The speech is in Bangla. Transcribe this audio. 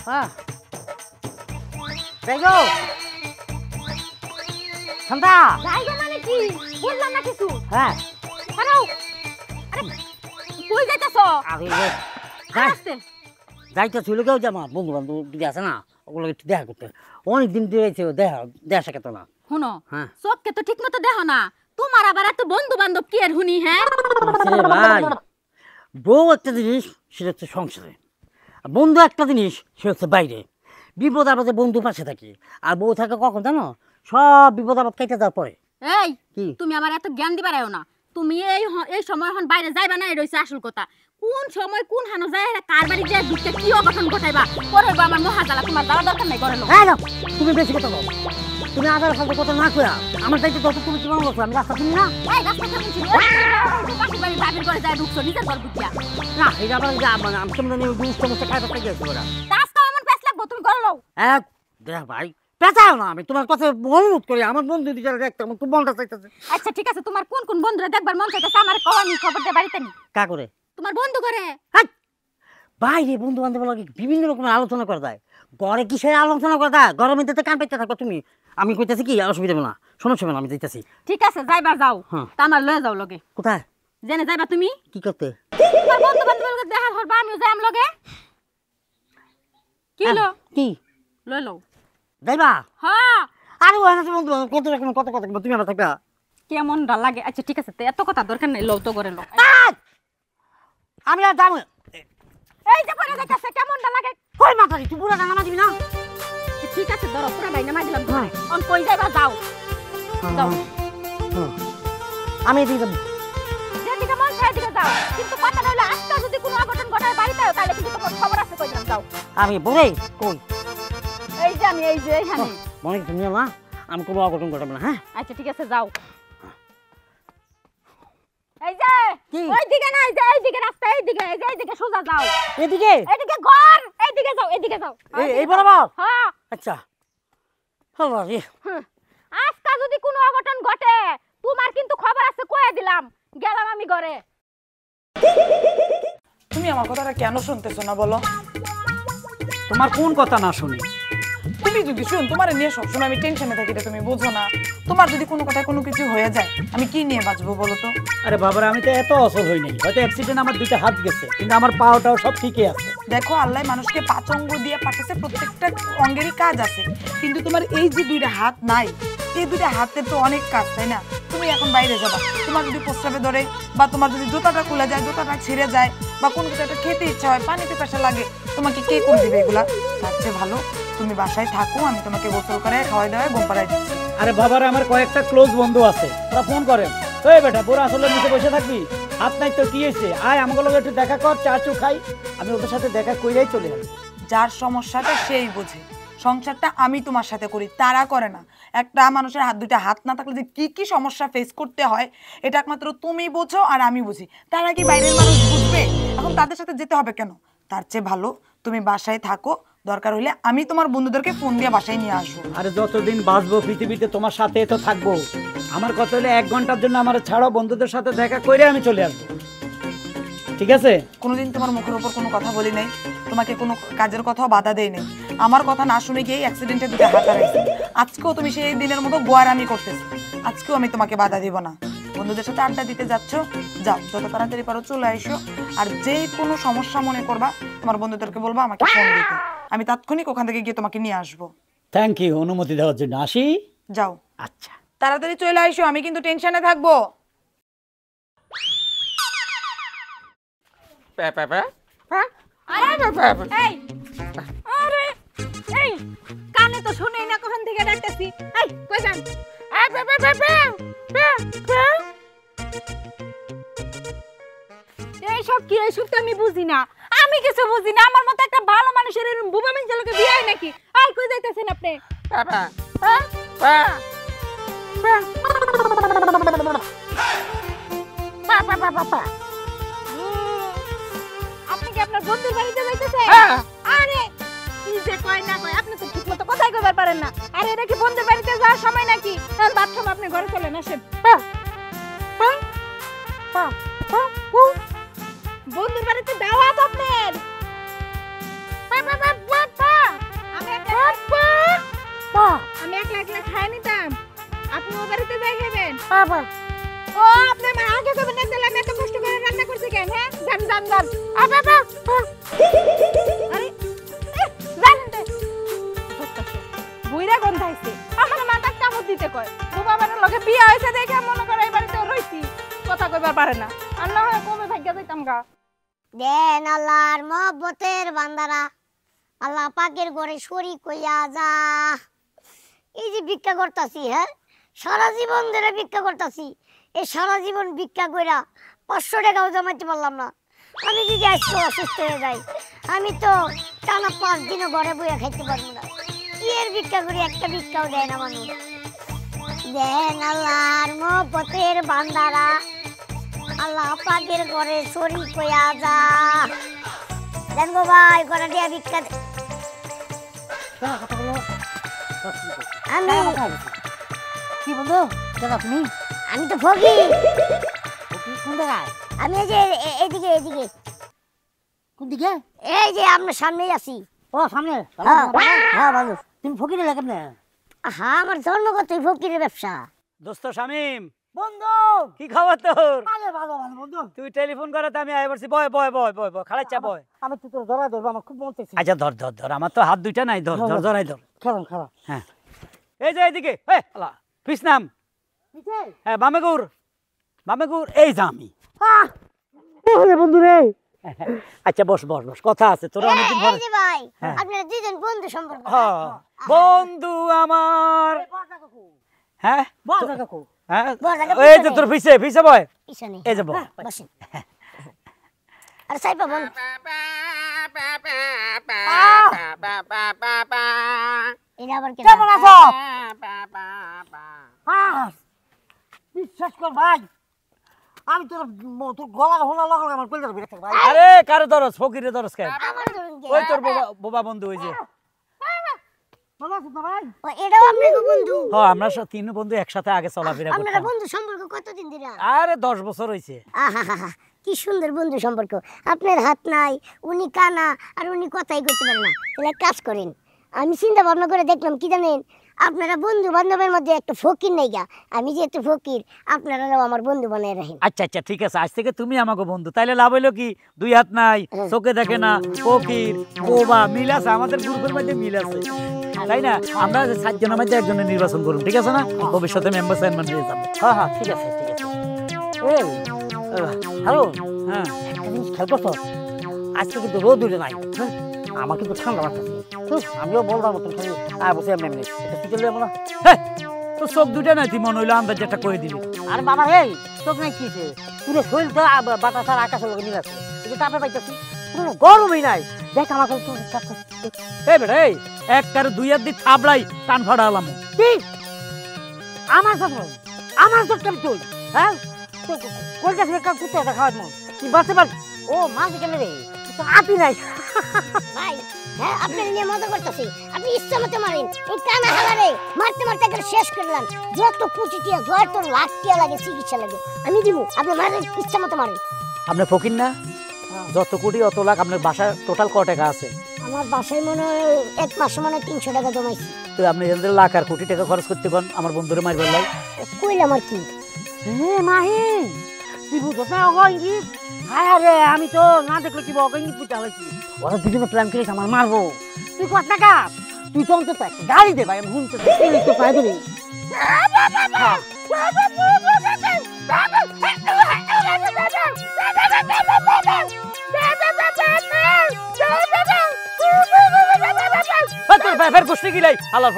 হ্যাঁ যাই গো শান্তা যাই গো মানে কি বুঝলাম না কিছু হ্যাঁ আরে কই যাইতাছো আরে আস্তে যাইতে ছিল কেউ যে আমার বন্ধু বান্ধব দিদি আছে না ওগুলো একটু দেখা করতে অনেকদিন দিয়েছে দেখা কেত না শুনো হ্যাঁ চোখকে তো ঠিক মতো দেখো না তোমার আবার এত বন্ধু বান্ধব কি আর হুনি হ্যাঁ ভাই বউ একটা জিনিস সেটা হচ্ছে সংসারে আর বন্ধু একটা জিনিস সে হচ্ছে বাইরে বিপদ আপদে বন্ধু পাশে থাকি আর বউ থাকে কখন জানো সব বিপদ আপদ কেটে যাওয়ার পরে এই কি তুমি আমার এত জ্ঞান দিবারাও না তুমি এই সময় এখন বাইরে যাইবা না রইছে আসল কথা কোন সময় কোন হানো যায় কার বাড়ি যায় দুধকে কি অঘটন ঘটাইবা করবে আমার মহাজালা তোমার যাওয়া দরকার নাই করে হ্যাঁ তুমি বেশি কথা বলো তুমি আদার ফালতু কথা না কয়া আমার দায়িত্ব যত তুমি জীবন বলছো আমি রাস্তা চিনি না এই রাস্তা কেমন ছিল পাশের বাড়ি বাবির করে যায় ঢুকছো নিজের ঘর বুঝিয়া না এটা আবার মানে আমি কেমন জানি দুই সমস্যা খাই পাতে গেছি ওরা রাস্তা এমন প্যাস লাগবো তুমি করে লও এক দেখ ভাই পেঁচাও না আমি তোমার কথা অনুরোধ করি আমার বন্ধু দুইটা দেখতে আমার খুব মনটা চাইতেছে আচ্ছা ঠিক আছে তোমার কোন কোন বন্ধুরা দেখবার মন চাইতেছে আমার কওয়ানি খবর দে বাড়িতে নি কা করে তোমার বন্ধু করে বাইরে বন্ধু বান্ধব লাগে বিভিন্ন রকমের আলোচনা করা যায় ঘরে কিসের আলোচনা করা যায় ঘরের মধ্যে কান পেতে থাকো তুমি আমি কইতেছি কি অসুবিধা না শোনো শোনো আমি যাইতেছি ঠিক আছে যাইবা যাও তা আমার লয়ে যাও লগে কোথায় জেনে যাইবা তুমি কি করতে তোমার বন্ধু বান্ধবের লগে দেখা করবা আমিও যাইম লগে কি হলো কি লই লও যাইবা হ্যাঁ আরে ওখানে তো বন্ধু কত রকম কত কথা তুমি আমার থাকবা কেমন ডা লাগে আচ্ছা ঠিক আছে এত কথা দরকার নাই লও তো করে লও আমি আর যাবো এই যে পরে যাইতাছে কেমন ডা লাগে কই মাথারি তুই পুরা ডানা দিবি না ঠিক আছে ধরো পুরা ডাইনা মাই দিলাম অন কই যাইবা যাও যাও আমি এদিকে যাবো যেদিকে মন চায় দিকে যাও কিন্তু কথা হইলো আজকে যদি কোনো অঘটন ঘটায় বাড়িতে তাহলে কিন্তু তোমার খবর আছে কই দিলাম যাও আমি বলে কই এই যে আমি এই যে এখানে মনে কি তুমি না আমি কোনো অঘটন ঘটাবো না হ্যাঁ আচ্ছা ঠিক আছে যাও এই যে কি? ওই দিকে না এই দিকে রাস্তা এই দিকে এই যে এইদিকে সোজা যাও এদিকে এইদিকে ঘর এইদিকে যাও এইদিকে যাও এই বরাবর হ্যাঁ আচ্ছা হলো রে আজকে যদি কোনো অঘটন ঘটে তোমার কিন্তু খবর আছে কইয়া দিলাম গেলাম আমি ঘরে তুমি আমার কথাটা কেন শুনতেছো না বলো তোমার কোন কথা না শুনি তুমি যদি শুন তোমার নিয়ে সবসময় আমি টেনশনে থাকি এটা তুমি বোঝো না তোমার যদি কোনো কথায় কোনো কিছু হয়ে যায় আমি কি নিয়ে বাঁচবো বলো তো আরে বাবারা আমি তো এত অসল হই নাই হয়তো অ্যাক্সিডেন্ট আমার দুইটা হাত গেছে কিন্তু আমার পাওটাও সব ঠিকই আছে দেখো আল্লাহ মানুষকে পাঁচ অঙ্গ দিয়ে পাঠাচ্ছে প্রত্যেকটা অঙ্গেরই কাজ আছে কিন্তু তোমার এই যে দুইটা হাত নাই এই দুইটা হাতের তো অনেক কাজ তাই না তুমি এখন বাইরে যাবা তোমার যদি প্রস্রাবে ধরে বা তোমার যদি জুতাটা খুলে যায় জুতাটা ছিঁড়ে যায় বা কোনো কিছু একটা খেতে ইচ্ছা হয় পানি পিপাসা লাগে তোমাকে কে করে দিবে এগুলা তার চেয়ে ভালো তুমি বাসায় থাকো আমি তোমাকে গোসল করে খাওয়াই দাওয়াই ঘুম পাড়াই দিচ্ছি আরে বাবারা আমার কয়েকটা ক্লোজ বন্ধু আছে ওরা ফোন করেন এই বেটা পুরো আসলে নিচে বসে থাকবি হাত নাই তো কি হয়েছে আয় আমাকে লগে একটু দেখা কর চা চু খাই আমি ওদের সাথে দেখা কইরাই চলে যাবো যার সমস্যাটা সেই বোঝে সংসারটা আমি তোমার সাথে করি তারা করে না একটা মানুষের হাত দুইটা হাত না থাকলে যে কি কি সমস্যা ফেস করতে হয় এটা একমাত্র তুমি বোঝো আর আমি বুঝি তারা কি বাইরের মানুষ বুঝবে এখন তাদের সাথে যেতে হবে কেন তার চেয়ে ভালো তুমি বাসায় থাকো দরকার হলে আমি তোমার বন্ধুদেরকে ফোন দিয়ে বাসায় নিয়ে আসবো আরে যতদিন বাঁচবো পৃথিবীতে তোমার সাথে তো থাকবো আমার কথা হলে 1 ঘন্টার জন্য আমার ছাড়ো বন্ধুদের সাথে দেখা করে আমি চলে আসবো ঠিক আছে কোনোদিন তোমার মুখের উপর কোনো কথা বলি নাই তোমাকে কোনো কাজের কথাও বাধা দেই নাই আমার কথা না শুনে গিয়ে অ্যাক্সিডেন্টে দুটো হাত হারাইছি আজকেও তুমি সেই দিনের মতো গোয়ারামি করতেছো আজকেও আমি তোমাকে বাধা দিব না বন্ধুদের সাথে আড্ডা দিতে যাচ্ছ যাও যত তাড়াতাড়ি পারো চলে আইসো আর যে কোনো সমস্যা মনে করবা তোমার বন্ধুদেরকে বলবা আমাকে ফোন দিতে আমি তাৎক্ষণিক ওখান থেকে গিয়ে তোমাকে নিয়ে আসবো থ্যাংক ইউ অনুমতি দেওয়ার জন্য আসি যাও আচ্ছা তাড়াতাড়ি চলে আইসো আমি কিন্তু টেনশনে থাকবো এই কানে তো শুনেই না কখন থেকে ডাকতেছি এই কই যান এইসব কি এইসব তো আমি বুঝি না আমি কিছু বুঝি না আমার মতো একটা ভালো মানুষের এরকম বুবা মানুষের লোকে বিয়ে হয় নাকি আর কই যাইতেছেন আপনি আপনি কি আপনার বন্ধুর বাড়িতে যাইতেছেন আরে কি যে কয় না কয় আপনি তো ঠিকমতো কথাই কইবার পারেন না আরে এটা কি বন্ধুর বাড়িতে যাওয়ার সময় নাকি বাথরুম আপনি ঘরে চলেন আসেন বন্ধুর বাড়িতে দাওয়াত আপনার বাবা ও আপনি মা আগে কবে না দিলাম এত কষ্ট করে রান্না করতে কেন হ্যাঁ জান জান জান আ বাবা আরে জান বুইরা গন্ধাইছে আমার মাথা কামড় দিতে কয় ও বাবার লগে বিয়ে হইছে দেখে মনে করে এই বাড়িতে রইছি কথা কইবার পারে না আর না হয় কমে ভাগ্য যাইতাম গা দেন আল্লাহর মহব্বতের বান্দারা আল্লাহ পাকের ঘরে শরীক হইয়া যা। এই যে ভিক্ষা করতাছি, হ্যাঁ সারা জীবন ধরে ভিক্ষা করতাছি, এই সারা জীবন ভিক্ষা কইরা 500 টাকাও জমাইতে পারলাম না। আমি যদি আজকে অসুস্থ হয়ে যাই আমি তো টানা 5 দিনও ঘরে বইয়া খাইতে পারবো না। কি এর ভিক্ষা করি, একটা ভিক্ষাও দেয় না মানুষ। দেন আল্লাহর মহব্বতের বান্দারা আল্লাহ পাকের ঘরে শরীক হইয়া যা। দেন গো ভাই ঘরে দিয়া ভিক্ষা আমি কি বন্ধু দাদা তুমি? আমি তো ফকির। কোন জায়গায়? আমি এই যে এদিকে এদিকে কোন দিকে? এই যে আপনার সামনেই আছি। ও সামনে? হ্যাঁ ভালো। তুমি ফকিরে লাগে না? হ্যাঁ আমার জন্মগতই ফকিরের ব্যবসা। দোস্ত শামিম, বন্ধু কি খবর তোর? ভালো ভালো ভালো বন্ধু। তুই টেলিফোন করাতে আমি আই বলছি বয় বয় বয় বয় বয় খালাচ্চা বয়। আমি তো তোর ধরা ধরবো, আমার খুব মন চাইছে। আচ্ছা ধর ধর ধর, আমার তো হাত দুইটা নাই, ধর ধর ধরাই ধর। খারাপ খারাপ। হ্যাঁ এই যে এইদিকে, ফিস নাম, হ্যাঁ বামেগুর বামেগুর, এই যে আমি। বন্ধু রে, আচ্ছা বস বস বস, কথা আছে তোরা অনেকদিন এই পরে। যে ভাই হ্যাঁ। আপনারা দুইজন বন্ধু সম্পর্ক। হ্যাঁ, বন্ধু আমার। হ্যাঁ বড় কাকু হ্যাঁ, বস, আগে এই যে পিছনে। তোর পিছে পিছে বয়, পিছনে এই যে বয়। বসেন। আর সাইপা বল। এটা আবার কেন? কেমন আছো? বিশ্বাস কর ভাই, আমি তোর তোর গলা হোলা লাগা আমার কইলে বিরক্ত ভাই। আরে কারে দরস, ফকিরে দরস কেন? আমার ধরুন কে? ওই তোর বোবা বন্ধু, ওই যে। ভালো আছিস না ভাই? ও, এটাও আপনার বন্ধু? হ্যাঁ আমরা তিন বন্ধু একসাথে আগে চলাফেরা আপনারা করতাম। বন্ধু সম্পর্ক কতদিন ধরে? আরে 10 বছর হইছে। আহা কি সুন্দর বন্ধু সম্পর্ক। আপনার হাত নাই, উনি কানা, আর উনি কথাই করতে পারেন না। তাহলে এক কাজ করেন, আমি চিন্তা ভাবনা করে দেখলাম কি জানেন, আপনারা বন্ধু বান্ধবের মধ্যে একটা ফকির নাই গা। আমি যেহেতু ফকির, আপনারাও আমার বন্ধু বানায় রাখেন। আচ্ছা আচ্ছা ঠিক আছে, আজ থেকে তুমি আমাকে বন্ধু। তাইলে লাভ হইলো কি, 2 হাত নাই, চোখে দেখে না, ফকির বোবা, মিল আছে, আমাদের গ্রুপের মধ্যে মিল আছে, তাই না? আমরা 7 জনের মধ্যে একজনের নির্বাচন করুন, ঠিক আছে না? ভবিষ্যতে মেম্বার চেয়ারম্যান হয়ে যাবো। হ্যাঁ হ্যাঁ ঠিক আছে ঠিক আছে। এই হ্যালো, হ্যাঁ একটা জিনিস খেয়াল করছো? আজকে কিন্তু রোদ উঠে নাই, হ্যাঁ? আমার কিন্তু ঠান্ডা লাগতেছে। আমিও বললাম মতন খালি বসে এমনি এটা কি চলে আমরা। তো চোখ দুটা নাই, তুই মনে হইলো আন্দাজ একটা করে দিবি। আরে বাবা এই চোখ নাই কিছে, পুরো শরীর তো বাতাস আর আকাশের লগে মিল আছে, এই তাপে পাইতেছি, কোনো গরমই নাই। দেখ আমার কাছে এই বেটা, এই একটারে 2 হাত দিয়ে থাবলাই টান ফাড়া হলাম। কি আমার চোখ নাই, আমার চোখ কেমন তুই, হ্যাঁ? কোন কাছে কুত্তা খাওয়ার মন তুই বাঁচতে পার? ও মাছ কেন রে, আপি নাই। ভাই হ্যাঁ আপনার নিয়ে মজা করতেছি, আপনি ইচ্ছা মতো মারেন। এই কানা হালারে মারতে মারতে একবার শেষ করলাম। যত কোটি টিয়া যত লাখ টিয়া লাগে চিকিৎসা লাগে আমি দিব, আপনি মারেন ইচ্ছা মতো মারেন। আপনি ফকির না? যত কোটি অত লাখ। আপনার বাসার টোটাল ক টাকা আছে? আমার বাসায় মনে হয় 1 মাসে মনে হয় 300 টাকা জমাইছি। তো আপনি এদের লাখ আর কোটি টাকা খরচ করতে পারেন আমার বন্ধুরে মারবার লাই। কইলাম আর কি? হ্যাঁ মাহিন তুই বুঝো না অঙ্গি? হ্যাঁ রে আমি তো না দেখলে কি অঙ্গি পুঁতা হয়েছি, ওরা দুজনে প্ল্যান করেছে আমার মারবো। তুই কত টাকা, তুই তো অন্তত একটা গাড়ি দে ভাই, আমি শুনতে তো পাই দেবে। তোর ব্যাপার গোষ্ঠী গিলাই আল্লাহ